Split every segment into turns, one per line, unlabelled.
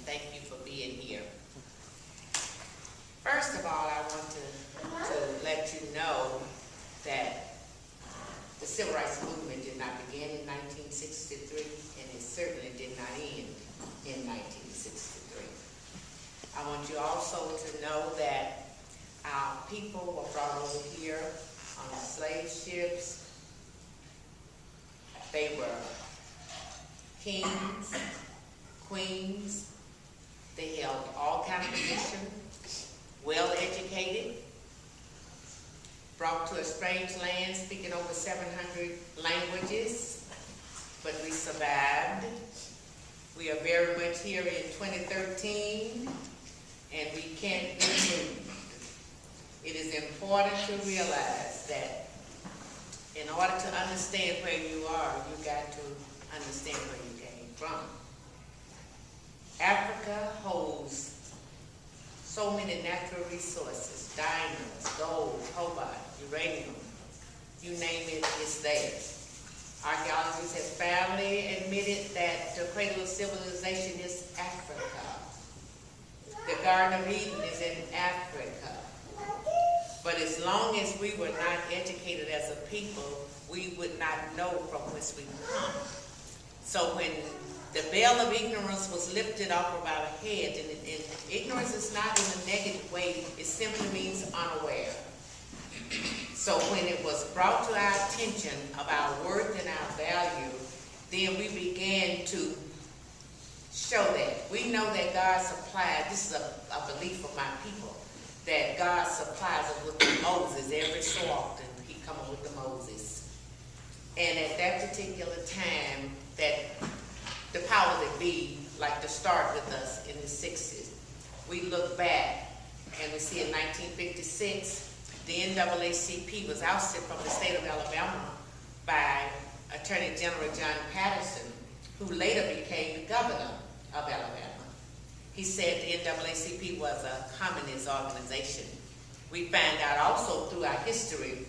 thank you for being here. First of all, I want to let you know that the Civil Rights Movement did not begin in 1963, and it certainly did not end in 1963. I want you also to know that our people were brought over here on slave ships. They were kings, queens. They held all kinds of positions, well educated, brought to a strange land, speaking over 700 languages, but we survived. We are very much here in 2013, and we can't be moved. It is important to realize that in order to understand where you are, you got to understand where you came from. Africa holds so many natural resources: diamonds, gold, cobalt, uranium, you name it, it's there. Archaeologists have finally admitted that the cradle of civilization is Africa. The Garden of Eden is in Africa. But as long as we were not educated as a people, we would not know from whence we come. So when the veil of ignorance was lifted off of our head, and ignorance is not in a negative way, it simply means unaware. So when it was brought to our attention of our worth and our value, then we began to show that. We know that God supplied, this is a belief of my people, that God supplies us with the Moses every so often. He comes with the Moses. And at that particular time, that the power that be like to start with us in the 60s. We look back and we see in 1956, the NAACP was ousted from the state of Alabama by Attorney General John Patterson, who later became the governor of Alabama. He said the NAACP was a communist organization. We find out also through our history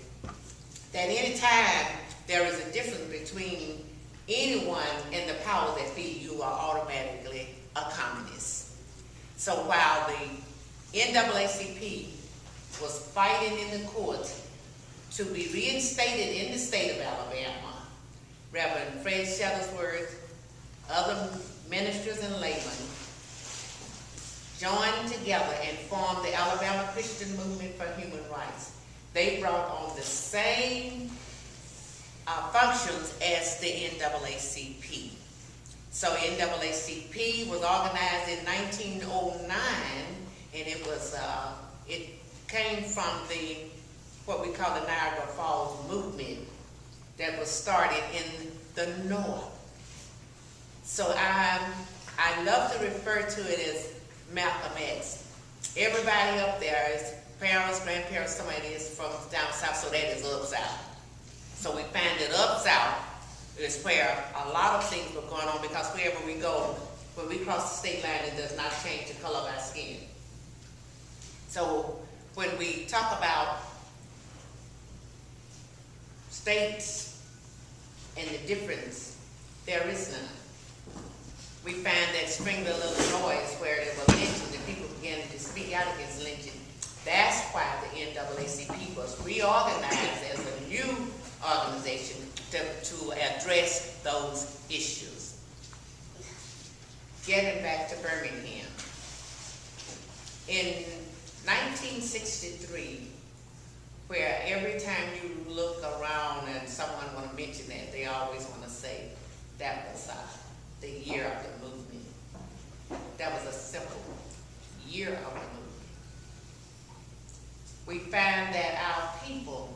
that any time there is a difference between anyone and the power that be, you are automatically a communist. So while the NAACP was fighting in the court to be reinstated in the state of Alabama, Reverend Fred Shuttlesworth, other ministers and laymen joined together and formed the Alabama Christian Movement for Human Rights. They brought on the same functions as the NAACP. So NAACP was organized in 1909, and it came from what we call the Niagara Falls movement that was started in the North. So I love to refer to it as Malcolm X. Everybody up there is parents, grandparents, somebody is from down south, so that is up south. So we find that up south is where a lot of things were going on, because wherever we go, when we cross the state line, it does not change the color of our skin. So when we talk about states and the difference, there is none. We find that Springville, Illinois, where there were lynchings and people began to speak out against lynching. That's why the NAACP was reorganized as a new organization to address those issues. Getting back to Birmingham. In 1963, where every time you look around and someone want to mention that, they always want to say that was the year of the movement. That was a simple year of the movement. We found that our people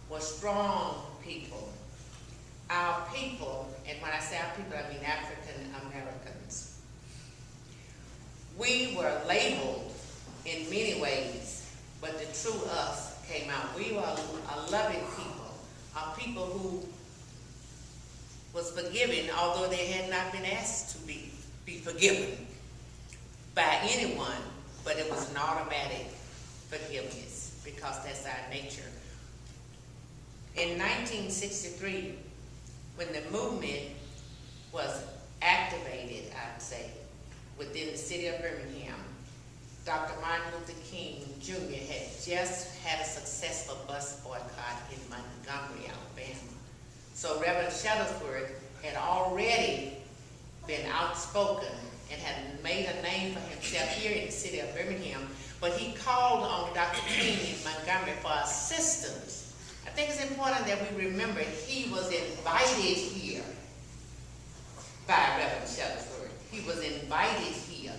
were strong people. Our people, and when I say our people, I mean African Americans. We were labeled in many ways, but the true us came out. We were a loving people, a people who was forgiven, although they had not been asked to be forgiven by anyone, but it was an automatic forgiveness because that's our nature. In 1963, when the movement was activated, I'd say, within the city of Birmingham, Dr. Martin Luther King Jr. had just had a successful bus boycott in Montgomery, Alabama. So Reverend Shuttlesworth had already been outspoken and had made a name for himself here in the city of Birmingham, but he called on Dr. King in Montgomery for assistance. I think it's important that we remember he was invited here by Reverend Shuttlesworth. He was invited here,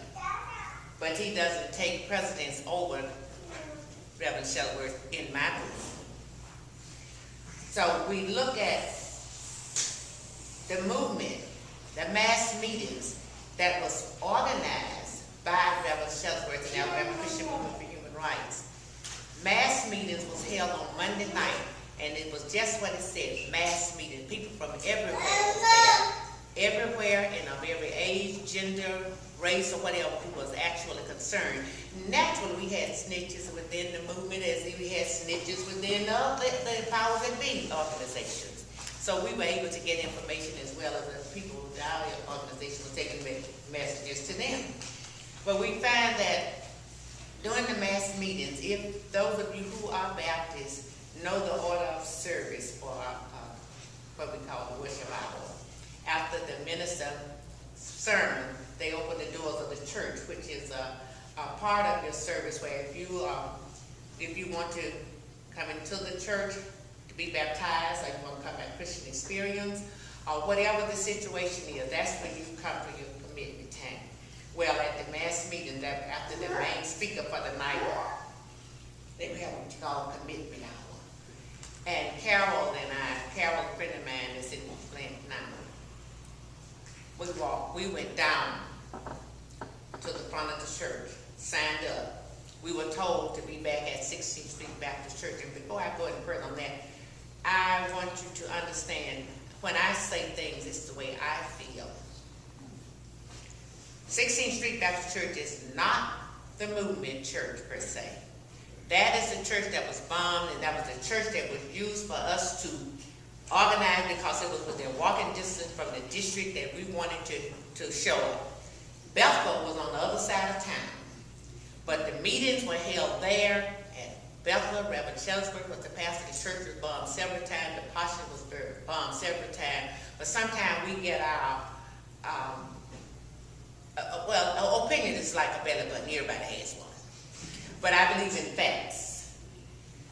but he doesn't take precedence over Reverend Shuttlesworth in my book. So we look at the movement, the mass meetings that was organized by Reverend Shuttlesworth and the Alabama Christian Movement for Human Rights. Mass meetings was held on Monday night, and it was just what it said, mass meeting. People from everywhere was there. Everywhere, and of every age, gender, race, or whatever people was actually concerned. Naturally, we had snitches within the movement, as we had snitches within the powers that be organizations. So we were able to get information as well as the people in our organization were taking messages to them. But we find that during the mass meetings, if those of you who are Baptists know the order of service for what we call the worship hour, after the minister sermon, they open the doors of the church, which is a part of your service where if you want to come into the church to be baptized, or you want to come by Christian experience, or whatever the situation is, that's when you come for your commitment time. Well, at the mass meeting, that after the main speaker for the night, they have what you call commitment hour. And Carol, a friend of mine that's in Plant now, we went down to the front of the church, signed up. We were told to be back at 16th Street Baptist Church. And before I go any further on that, I want you to understand, when I say things, it's the way I feel. 16th Street Baptist Church is not the movement church per se. That is the church that was bombed, and that was the church that was used for us to organize because it was within walking distance from the district that we wanted to show up. Bethel was on the other side of town, but the meetings were held there at Bethel. Reverend Shuttlesworth was the pastor. The church was bombed several times. The posture was bombed several times. But sometimes we get our opinion is like a belly button. Everybody has one. But I believe in facts.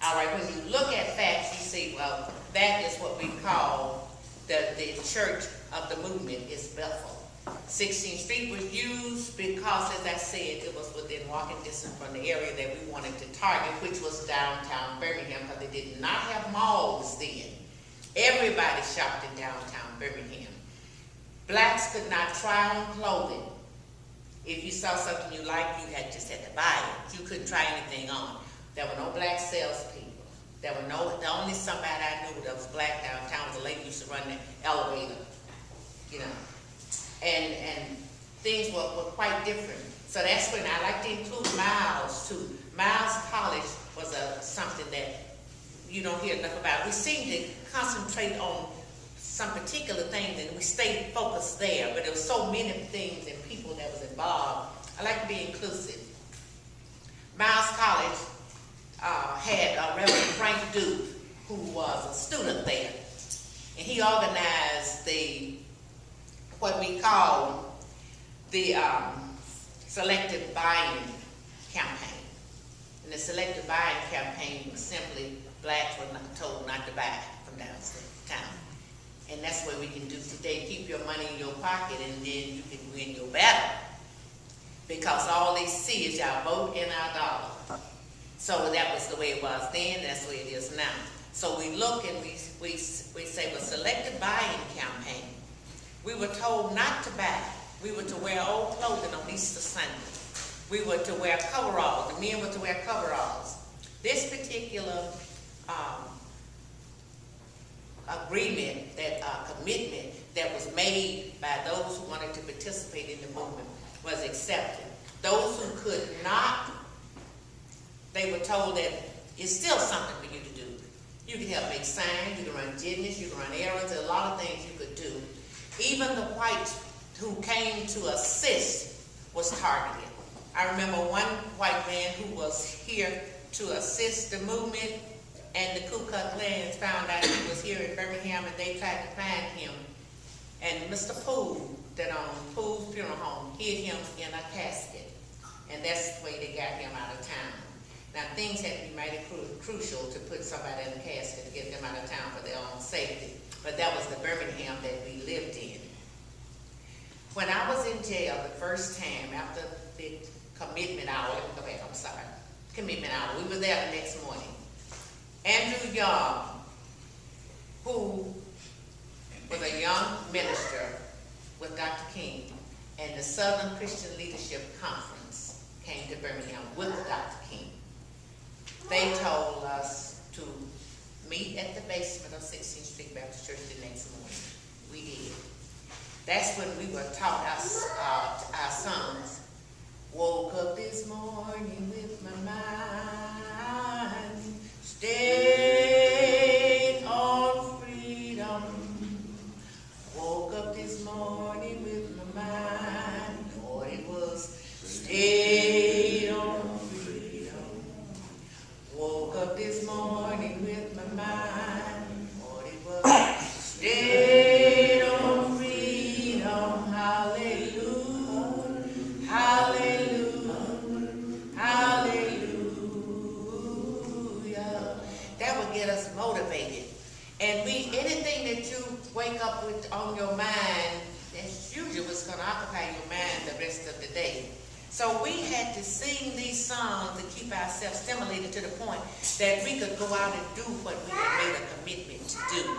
All right, when you look at facts, you see, well, that is what we call the church of the movement is Bethel. 16th Street was used because, as I said, it was within walking distance from the area that we wanted to target, which was downtown Birmingham, because they did not have malls then. Everybody shopped in downtown Birmingham. Blacks could not try on clothing. If you saw something you liked, you just had to buy it. You couldn't try anything on. There were no black salespeople. The only somebody I knew that was black downtown was a lady who used to run the elevator, you know. And things were quite different. So that's when I like to include Miles too. Miles College was something that you don't hear enough about. We seem to concentrate on some particular things and we stayed focused there, but there were so many things and people that was involved. I like to be inclusive. Miles College had Reverend Frank Duke, who was a student there, and he organized what we call the selective buying campaign. And the selective buying campaign was simply blacks were told not to buy from downtown. And that's what we can do today. Keep your money in your pocket and then you can win your battle. Because all they see is our vote and our dollar. So that was the way it was then, that's the way it is now. So we look and we say, well, selective buying campaign. We were told not to buy. We were to wear old clothing on Easter Sunday. We were to wear coveralls. The men were to wear coveralls. This particular agreement, commitment that was made by those who wanted to participate in the movement was accepted. Those who could not, they were told that it's still something for you to do. You can help make signs, you can run business, you can run errands, a lot of things you could do. Even the whites who came to assist was targeted. I remember one white man who was here to assist the movement, and the Ku Klux Klan found out he was here in Birmingham, and they tried to find him. And Mr. Poole, that owned Poole's Funeral Home, hid him in a casket. And that's the way they got him out of town. Now, things had to be mighty crucial to put somebody in a casket to get them out of town for their own safety. But that was the Birmingham that we lived in. When I was in jail the first time, after the commitment hour, let me go back, I'm sorry, commitment hour, we were there the next morning. Andrew Young, who was a young minister with Dr. King, and the Southern Christian Leadership Conference came to Birmingham with Dr. King. They told us to meet at the basement of 16th Street Baptist Church the next morning. We did. That's when we were taught our sons. Woke up this morning with my mind stayed on freedom. Woke up this morning with my mind, Lord, it was stayed on freedom. Woke up this morning with my mind, Lord, it was stayed on freedom. Hallelujah, hallelujah, hallelujah. That would get us motivated. And anything that you wake up with on your mind, that's usually what's going to occupy your mind the rest of the day. So we had to sing these songs to keep ourselves stimulated to the point that we could go out and do what we had made a commitment to do.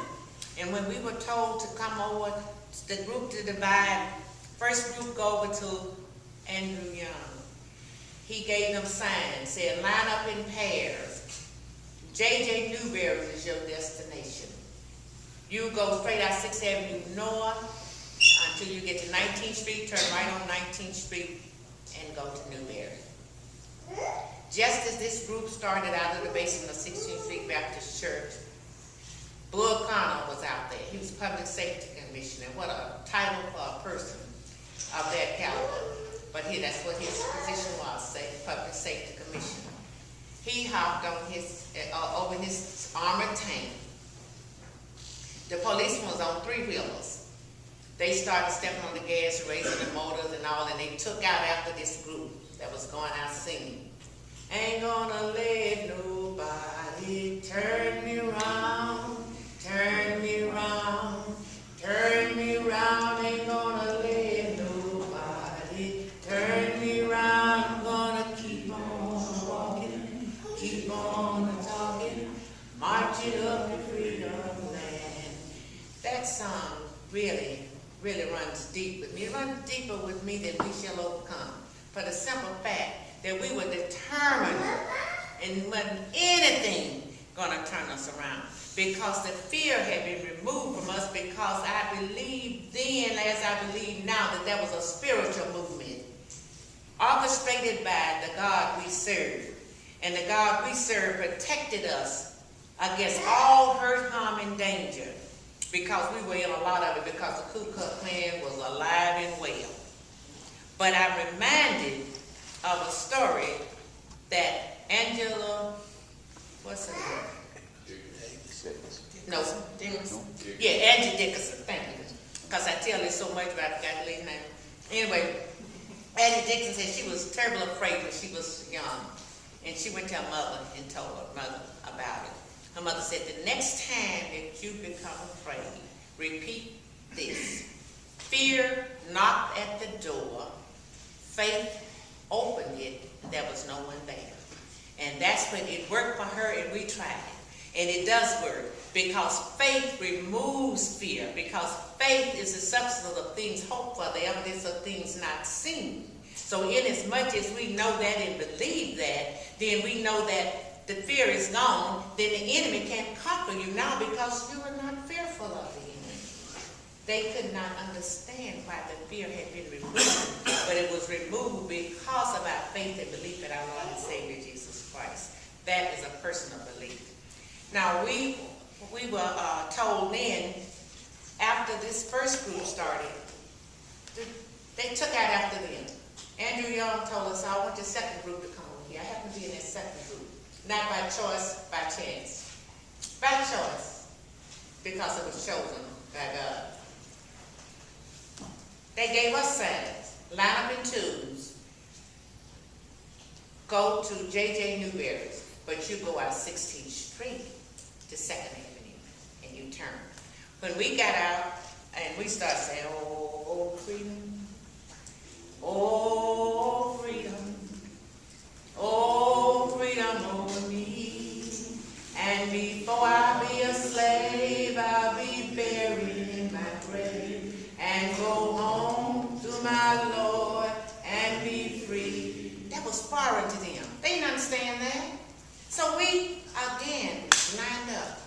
And when we were told to come over, the group to divide, first group go over to Andrew Young. He gave them signs, said line up in pairs. J.J. Newberry is your destination. You go straight out 6th Avenue North until you get to 19th Street, turn right on 19th Street, and go to Newberry. Just as this group started out of the basement of 16th Street Baptist Church, Bull Connor was out there. He was Public Safety Commissioner. What a title for a person of that caliber. But that's what his position was, Public Safety Commissioner. He hopped on over his armored tank. The policeman was on 3-wheelers. They started stepping on the gas, raising the motors and all, and they took out after this group that was going out singing. Ain't gonna let nobody turn me around, turn me around, turn me around. Ain't gonna let nobody turn me around. I'm gonna keep on walking, keep on talking, marching up to freedom land. That song really runs deep with me. It runs deeper with me than we shall overcome. For the simple fact that we were determined and wasn't anything gonna turn us around. Because the fear had been removed from us, because I believed then, as I believe now, that there was a spiritual movement orchestrated by the God we serve. And the God we serve protected us against all hurt, harm, and danger. Because we were in a lot of it, because the Ku Klux Klan was alive and well. But I'm reminded of a story that Angela, what's her name? No, Dickinson. Yeah, Angie Dickinson, thank you. Because I tell her so much, but I forgot the lady's name. Anyway, Angie Dickinson said she was terribly afraid when she was young. And she went to her mother and told her mother about it. Her mother said, the next time that you become afraid, repeat this. Fear knocked at the door. Faith opened it. There was no one there. And that's when it worked for her, and we tried it. And it does work, because faith removes fear, because faith is the substance of things hoped for, the evidence of things not seen. So in as much as we know that and believe that, then we know that the fear is gone, then the enemy can't conquer you now, because you are not fearful of the enemy. They could not understand why the fear had been removed, but it was removed because of our faith and belief in our Lord and Savior Jesus Christ. That is a personal belief. Now, we were told then, after this first group started, they took out after them. Andrew Young told us, I want the second group to come over here. I happen to be in that second group. Not by choice, by chance. By choice. Because it was chosen by God. They gave us signs. Line up in twos. Go to J.J. Newberry's. But you go out 16th Street to 2nd Avenue. And you turn. When we got out, and we started saying, oh, freedom. Oh, freedom. Oh, freedom over me. And before I be a slave, I'll be buried in my grave. And go home to my Lord and be free. That was foreign to them. They didn't understand that. So we, again, lined up.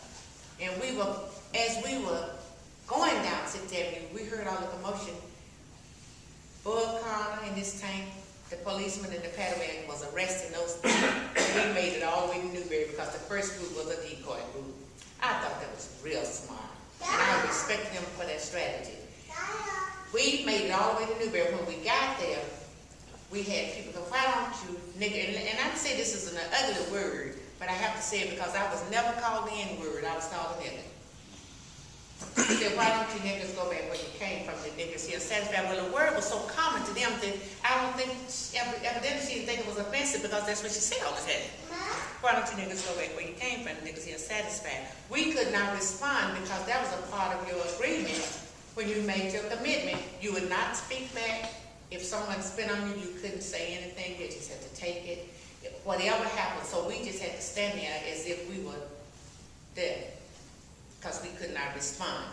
And we were, as we were going down 6th Avenue, we heard all the commotion. Bull Connor in this tank, the policeman in the paddy wagon was arresting those people. We made it all the way to Newberry because the first group was a decoy group. I thought that was real smart. And I respect them for that strategy. We made it all the way to Newberry. When we got there, we had people go, why don't you, nigga, and I say this is an ugly word, but I have to say it because I was never called the N-word, I was called a nigga. He said, why don't you niggas go back where you came from, the niggas here satisfied? Well, the word was so common to them that I don't think, evidently she didn't think it was offensive because that's what she said all the time. Why don't you niggas go back where you came from, the niggas here satisfied? We could not respond because that was a part of your agreement when you made your commitment. You would not speak back. If someone spit on you, you couldn't say anything. You just had to take it. Whatever happened, so we just had to stand there as if we were dead. Because we could not respond.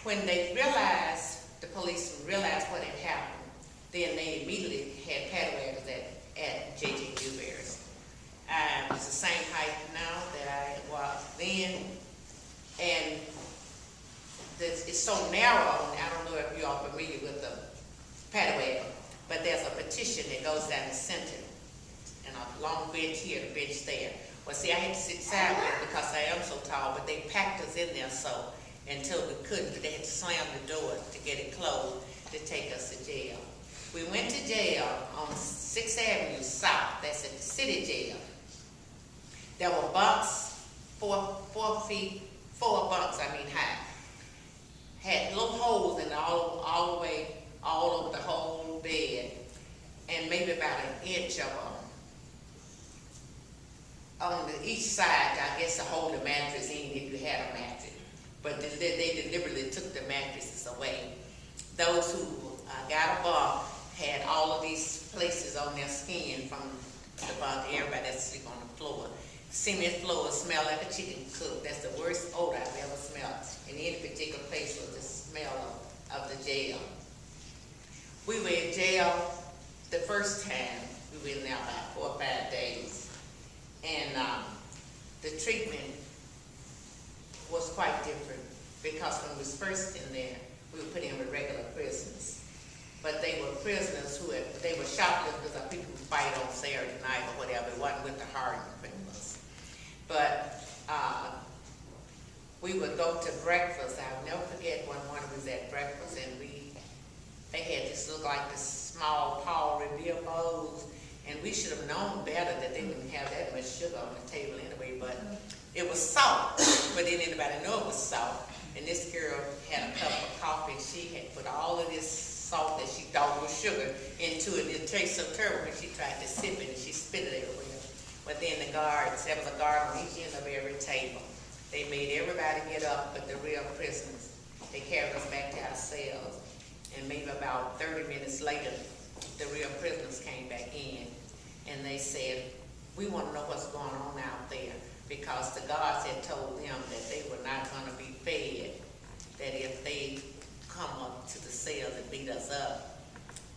When they realized, the police realized what had happened, then they immediately had paddy wagons at J.J. Newberry's. It's the same height now that I was then, and it's so narrow, I don't know if you all are familiar with the paddy wagon, but there's a petition that goes down the center, and a long bench here, a bench there. Well, see, I had to sit sideways because I am so tall, but they packed us in there so until we couldn't, but they had to slam the door to get it closed to take us to jail. We went to jail on 6th Avenue South, that's at the city jail. There were bunks, 4 bunks, high. Had little holes in all the way, all over the whole bed, and maybe about an inch of them. On each side, I guess, to hold the mattress in if you had a mattress. But they deliberately took the mattresses away. Those who got a bunk had all of these places on their skin from the bunk. Everybody that sleep on the floor. Cement floor smelled like a chicken coop. That's the worst odor I've ever smelled in any particular place was the smell of the jail. We were in jail the first time. We were in there about 4 or 5 days. And the treatment was quite different because when we was first in there, we were put in with regular prisoners. But they were prisoners they were shoplifters or people who fight on Saturday night or whatever. It wasn't with the hardened criminals. But we would go to breakfast. I'll never forget one morning we was at breakfast and they had this look like this small Paul Revere bowls. And we should have known better that they wouldn't have that much sugar on the table anyway, but it was salt. But didn't anybody know it was salt? And this girl had a cup of coffee and she had put all of this salt that she thought was sugar into it. It tasted so terrible when she tried to sip it and she spit it everywhere. But then the guards, there was a guard on each end of every table. They made everybody get up but the real prisoners. They carried us back to our cells. And maybe about 30 minutes later, the real prisoners came back in and they said, we want to know what's going on out there because the guards had told them that they were not going to be fed, that if they come up to the cells and beat us up,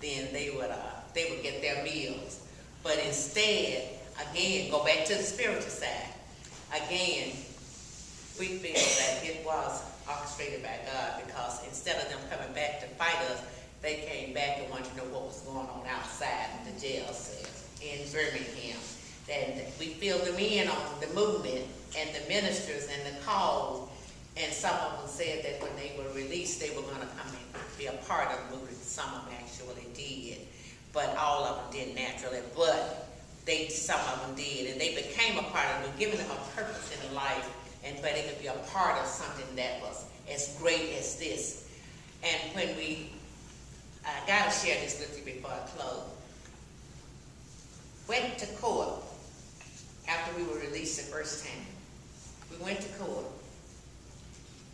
then they would get their meals. But instead, again, go back to the spiritual side. Again, we feel that it was orchestrated by God because instead of them coming back to fight us, they came back and wanted to know what was going on outside the jail cells in Birmingham. And we filled them in on the movement and the ministers and the cause. And some of them said that when they were released, they were going to come and be a part of the movement. Some of them actually did. but all of them didn't naturally, but some of them did, and they became a part of it, giving them a purpose in life, and but they could be a part of something that was as great as this. And when I gotta share this with you before I close. Went to court after we were released the first time. We went to court.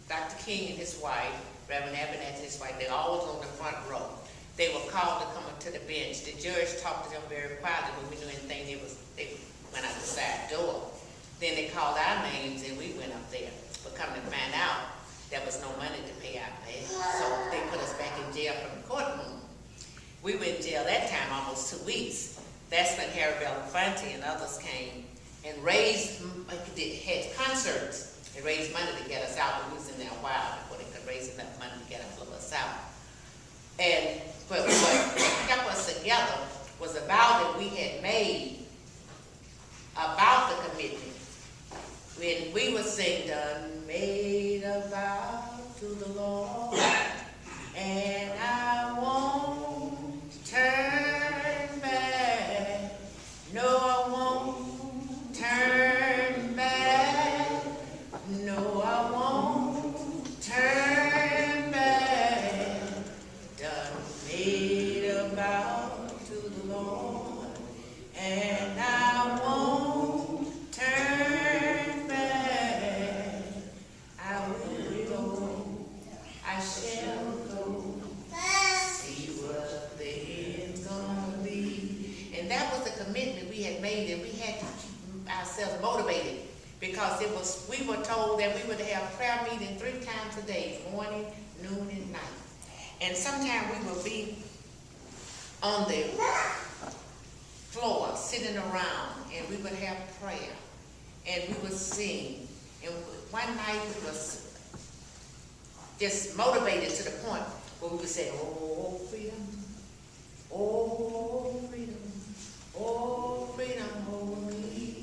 Dr. King and his wife, Reverend Abernathy and his wife, they always on the front row. They were called to come up to the bench. The judge talked to them very quietly. When we knew anything, they went out the side door. Then they called our names and we went up there. But come to find out, there was no money to pay out there. So they put us back in jail from the courtroom. We were in jail that time almost 2 weeks. That's when Harry Belafonte and others came and had concerts. They raised money to get us out. We was in there a while before they could raise enough money to get us out. And but what kept us together was a vow that we had made about the commitment. When we would sing, "Done made a vow to the Lord, and I won't turn back. No, I won't turn back. No, I won't turn back. Done made a vow to the Lord, and I won't turn back. I will go, I shall go, see what the end's gonna be." And that was the commitment we had made, and we had to keep ourselves motivated, because we were told that we would have prayer meeting 3 times a day, morning, noon, and night. And sometimes we would be on the floor, sitting around, and we would have prayer, and we would sing. And one night we was just motivated to the point where we would say, "Oh, freedom, oh, freedom, oh, freedom over me.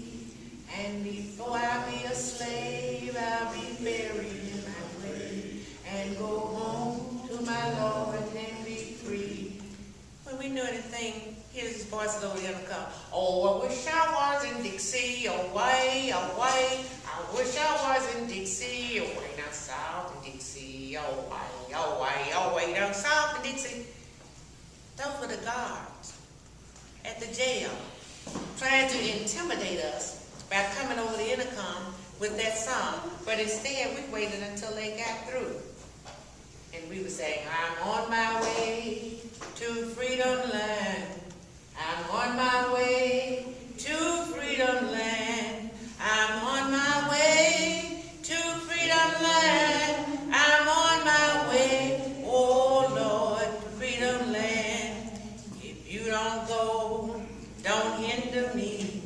And before I be a slave, I'll be buried in my grave, and go home to my Lord and be free." When we knew anything, here's his voices over the intercom. "Oh, I wish I was in Dixie, away, away. I wish I was in Dixie, away down south in Dixie, away, away, away down south in Dixie." Those were the guards at the jail, trying to intimidate us by coming over the intercom with that song. But instead, we waited until they got through. And we were saying, "I'm on my way to freedom land. I'm on my way to freedom land. I'm on my way to freedom land. I'm on my way, oh Lord, to freedom land. If you don't go, don't hinder me.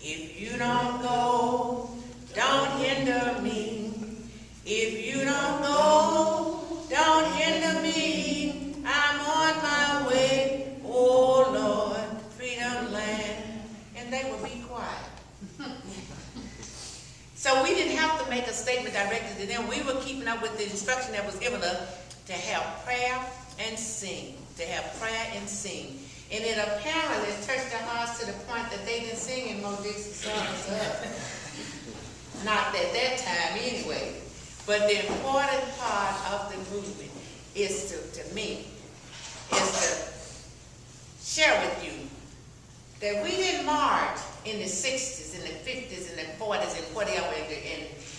If you don't go, don't hinder me. If you don't go, don't hinder me. I'm on my way, oh Lord, freedom land." And they would be quiet. So we didn't have to make a statement directed to them. We were keeping up with the instruction that was given us to have prayer and sing. To have prayer and sing. And it apparently touched their hearts to the point that they didn't sing in Mo Dixie songs up. Not at that time anyway. But the important part of the movement is to me, is to share with you that we didn't march in the 60s, in the 50s, in the 40s, and whatever,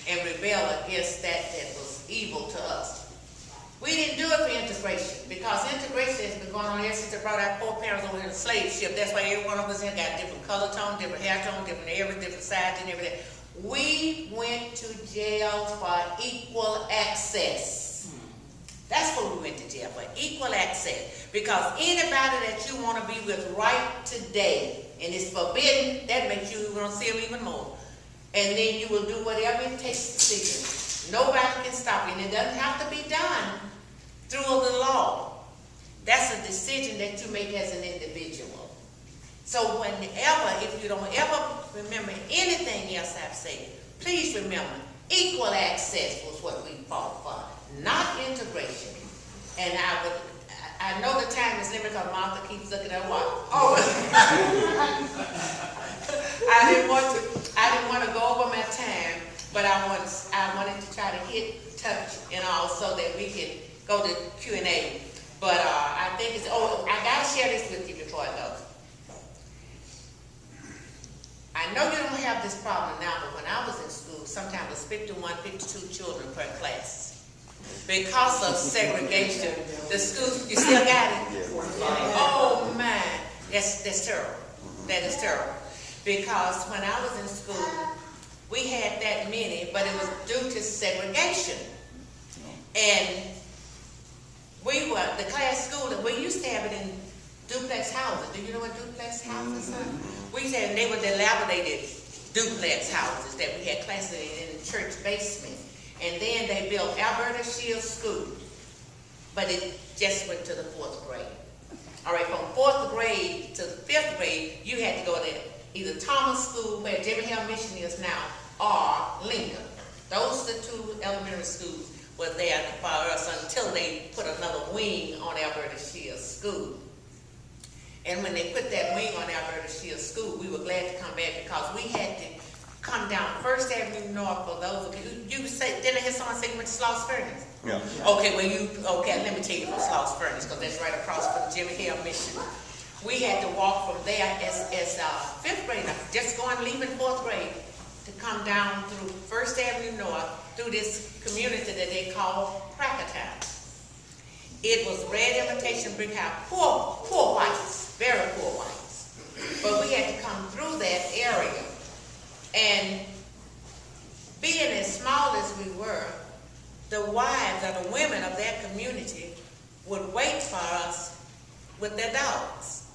and rebel against that was evil to us. We didn't do it for integration, because integration has been going on ever since they brought our foreparents over in the slave ship. That's why every one of us here got different color tone, different hair tone, different size and everything. We went to jail for equal access. That's what we went to jail for, equal access. Because anybody that you want to be with right today, and it's forbidden, that makes you want to see them even more. And then you will do whatever it takes to see them. Nobody can stop you, and it doesn't have to be done through the law. That's a decision that you make as an individual. So whenever, if you don't ever remember anything else I've said, please remember, equal access was what we fought for, not integration. And I I know the time is limited because Martha keeps looking at what? Oh. I didn't want to go over my time, but I wanted to try to hit, touch, and all so that we can go to Q&A. But I think it's, I gotta share this with you before I go. I know you don't have this problem now, but when I was in school, sometimes it was 51, 52 children per class. Because of segregation, the schools, you still got it? Oh man, that's terrible. That is terrible. Because when I was in school, we had that many, but it was due to segregation. And we were, the class school, and we used to have it in duplex houses. Do you know what duplex houses are? We used to have, they were dilapidated duplex houses that we had classes in the church basement. And then they built Alberta Shields School, but it just went to the 4th grade. All right, from 4th grade to 5th grade, you had to go to either Thomas School, where Jimmy Hill Mission is now, or Lincoln. Those are the 2 elementary schools were there for us until they put another wing on Alberta Shields School. And when they put that wing on Alberta Shields School, we were glad to come back because we had to come down First Avenue North for those of you say, didn't I hear someone say you went to Sloss Furnace? Yeah. Okay, well let me take you from Sloss Furnace because that's right across from Jimmy Hill Mission. We had to walk from there as 5th grade, just going, leaving 4th grade to come down through First Avenue North through this community that they call Crackertown. It was red imitation brick house, poor whites, very poor whites. But we had to come through that area. And being as small as we were, the wives or the women of that community would wait for us with their dogs.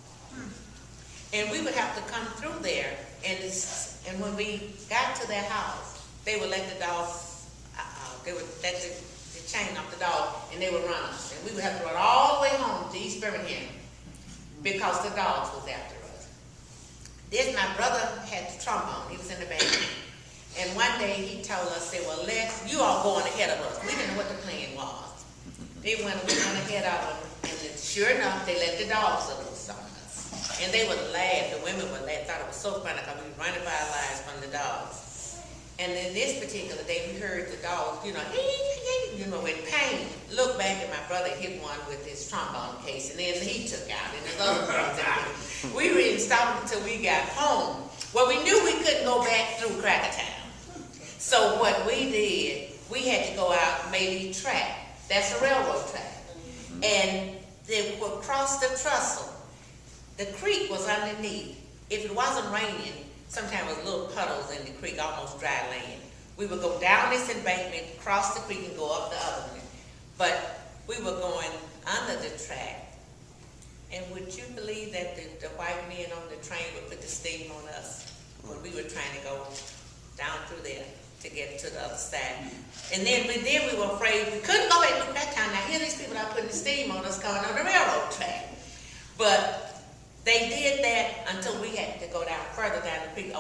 And we would have to come through there, and when we got to their house, they would let the dogs, they would let the chain off the dog, and they would run us. And we would have to run all the way home to East Birmingham because the dogs was after us. This, my brother had the trombone, he was in the band. And one day he told us, they were you all going ahead of us. We didn't know what the plan was. We went ahead of them, and then, sure enough, they let the dogs loose on us. And they would laugh, the women would laugh, thought it was so funny because we were running for our lives from the dogs. And then this particular day, we heard the dogs, with pain. Look back at my brother hit one with his trombone case, and then he took out, and his other friends. We didn't stop until we got home. Well, we knew we couldn't go back through Crackertown. So what we did, we had to go out maybe track. That's a railroad track. And they would cross the trestle. The creek was underneath. If it wasn't raining, sometimes it was little puddles in the creek, almost dry land. We would go down this embankment, cross the creek, and go up the other one. But we were going under the track. And would you believe that the white men on the train would put the steam on us when we were trying to go down through there to get to the other side? And then we were afraid we couldn't go back to that time. Now here these people are putting the steam on us coming on the railroad track. But they did that until we had to go down further down the creek.